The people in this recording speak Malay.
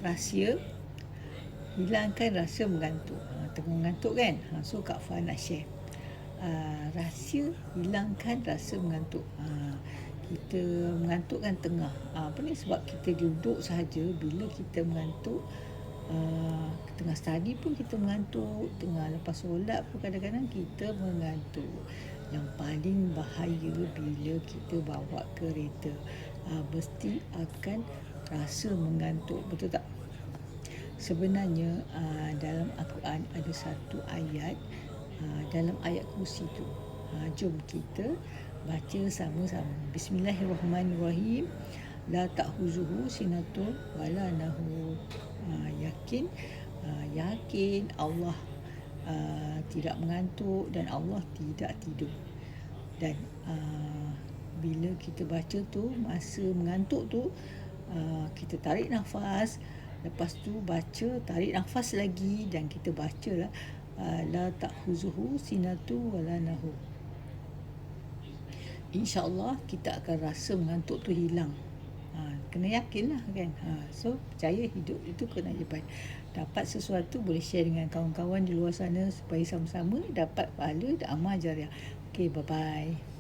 rahsia, hilangkan rasa mengantuk. Tengah mengantuk kan? So Kak Fah nak share. Rahsia hilangkan rasa mengantuk. Kita mengantuk kan tengah. Apa ni, sebab kita duduk sahaja. Bila kita mengantuk, tengah study pun kita mengantuk, tengah lepas solat pun kadang-kadang kita mengantuk. Yang paling bahaya bila kita bawa kereta, mesti akan rasa mengantuk, betul tak? Sebenarnya dalam Al-Quran ada satu ayat, dalam ayat kursi tu. Jom kita baca sama-sama. Bismillahirrahmanirrahim. La ta'khuzuhu sinatun wala nahu. Yakin Allah tidak mengantuk dan Allah tidak tidur. Dan bila kita baca tu, masa mengantuk tu, kita tarik nafas, lepas tu baca, tarik nafas lagi, dan kita bacalah la ta'khuzuhu sinatu wala nahu. InsyaAllah kita akan rasa mengantuk tu hilang. Kena yakin lah kan. So percaya hidup itu kena hebat. Dapat sesuatu boleh share dengan kawan-kawan di luar sana supaya sama-sama dapat pahala dan amal jariah. Okay, bye-bye.